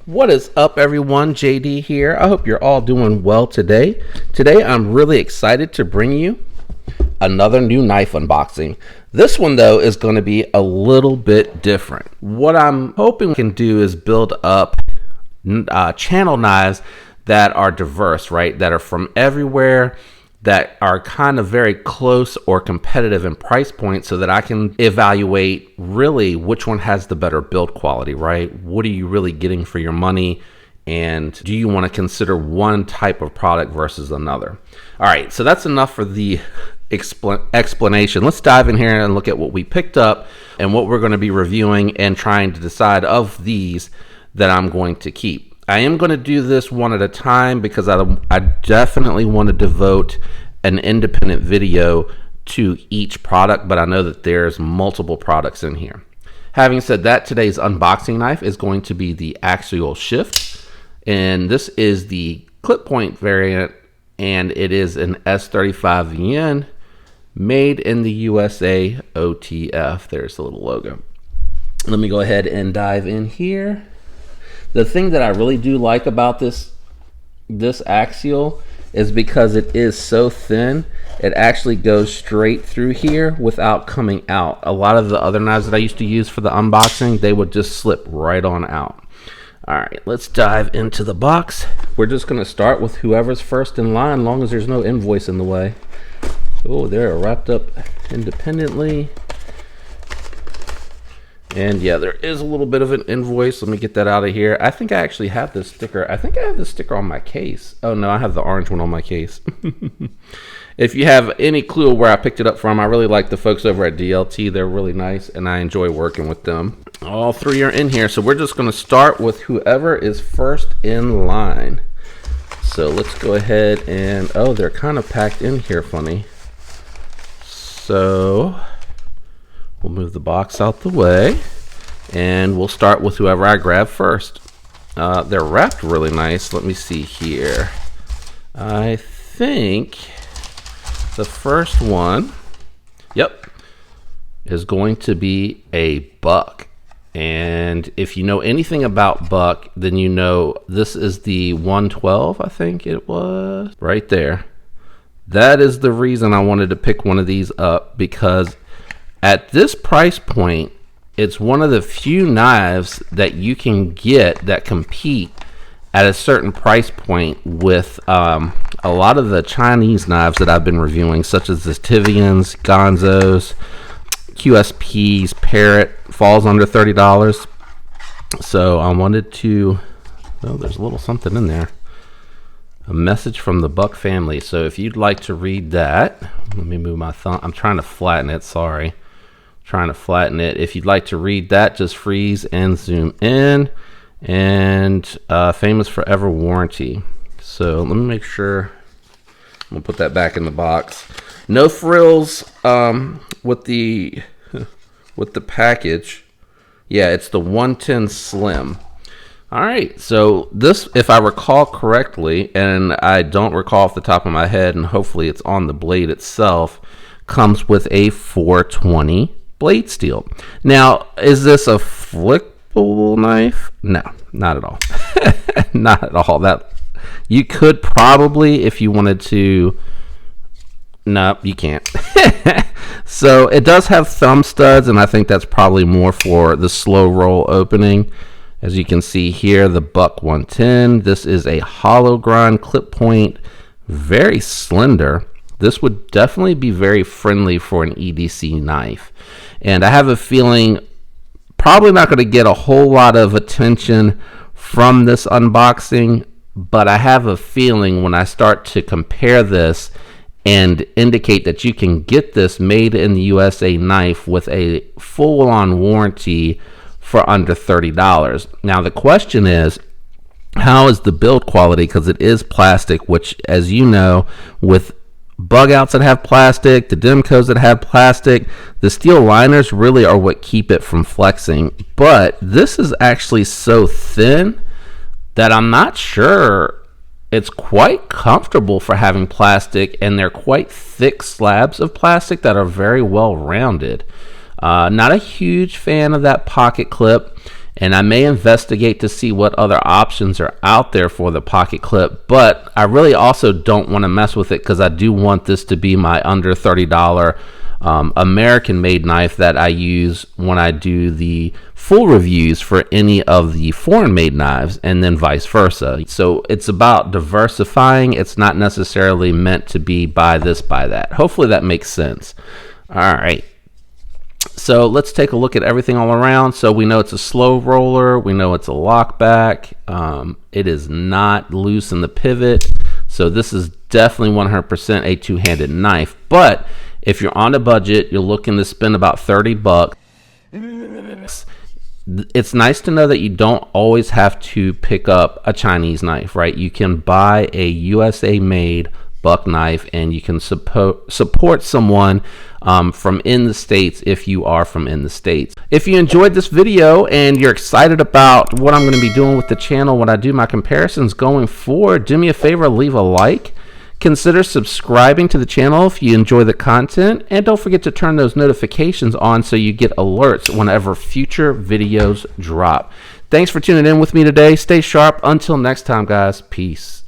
What is up, everyone? JD here. I hope you're all doing well today. Today, I'm really excited to bring you another new knife unboxing. This one, though, is going to be a little bit different. What I'm hoping we can do is build up channel knives that are diverse, right? That are from everywhere, that are kind of very close or competitive in price point, so that I can evaluate really which one has the better build quality, right? What are you really getting for your money? And do you want to consider one type of product versus another? All right, so that's enough for the explanation. Let's dive in here and look at what we picked up and what we're going to be reviewing and trying to decide of these that I'm going to keep. I am going to do this one at a time because I definitely want to devote an independent video to each product, but I know that there's multiple products in here. Having said that, today's unboxing knife is going to be the Axial Shift, and this is the clip point variant, and it is an S35VN made in the USA, OTF. There's the little logo. Let me go ahead and dive in here. The thing that I really do like about this Axial is because it is so thin, it actually goes straight through here without coming out. A lot of the other knives that I used to use for the unboxing, they would just slip right on out. All right, let's dive into the box. We're just gonna start with whoever's first in line, as long as there's no invoice in the way. Oh, they're wrapped up independently. And yeah, there is a little bit of an invoice. Let me get that out of here. I think I actually have this sticker. I think I have this sticker on my case. Oh no, I have the orange one on my case. If you have any clue where I picked it up from, I really like the folks over at DLT. They're really nice and I enjoy working with them. All three are in here, so we're just gonna start with whoever is first in line. So let's go ahead and, oh, they're kind of packed in here funny. So we'll move the box out the way and we'll start with whoever I grab first. They're wrapped really nice. Let me see here. I think the first one, yep, is going to be a Buck. And if you know anything about Buck, then you know this is the 112, I think it was, right there. That is the reason I wanted to pick one of these up, because at this price point, it's one of the few knives that you can get that compete at a certain price point with a lot of the Chinese knives that I've been reviewing, such as the Tivians, Gonzos, QSPs, Parrot, falls under $30. So I wanted to, oh, there's a little something in there. A message from the Buck family. So if you'd like to read that, let me move my thumb. I'm trying to flatten it, sorry. Trying to flatten it. If you'd like to read that, just freeze and zoom in. And famous forever warranty. So let me make sure. I'm gonna put that back in the box. No frills with the package. Yeah, it's the 110 Slim. All right, so this, if I recall correctly, and I don't recall off the top of my head, and hopefully it's on the blade itself, comes with a 420 blade steel. Now, is this a flippable knife? No, not at all. Not at all. That you could probably, if you wanted to. No, you can't. So it does have thumb studs, and I think that's probably more for the slow roll opening. As you can see here, the Buck 110. This is a hollow grind clip point, very slender. This would definitely be very friendly for an EDC knife. And I have a feeling probably not going to get a whole lot of attention from this unboxing, but I have a feeling when I start to compare this and indicate that you can get this made in the USA knife with a full-on warranty for under $30. Now the question is, how is the build quality? Because it is plastic, which, as you know, with bug outs that have plastic, the Demcos that have plastic, the steel liners really are what keep it from flexing. But this is actually so thin that I'm not sure it's quite comfortable for having plastic, and they're quite thick slabs of plastic that are very well rounded. Not a huge fan of that pocket clip, and I may investigate to see what other options are out there for the pocket clip, but I really also don't want to mess with it because I do want this to be my under $30 American made knife that I use when I do the full reviews for any of the foreign made knives, and then vice versa. So it's about diversifying. It's not necessarily meant to be buy this, buy that. Hopefully that makes sense. All right. So let's take a look at everything all around. So we know it's a slow roller. We know it's a lock back. It is not loose in the pivot. So this is definitely 100% a two-handed knife. But if you're on a budget, you're looking to spend about 30 bucks. It's nice to know that you don't always have to pick up a Chinese knife, right? You can buy a USA made buck knife, and you can support someone from in the States if you are from in the States. If you enjoyed this video and you're excited about what I'm going to be doing with the channel when I do my comparisons going forward, do me a favor, leave a like. Consider subscribing to the channel if you enjoy the content, and don't forget to turn those notifications on so you get alerts whenever future videos drop. Thanks for tuning in with me today. Stay sharp. Until next time, guys. Peace.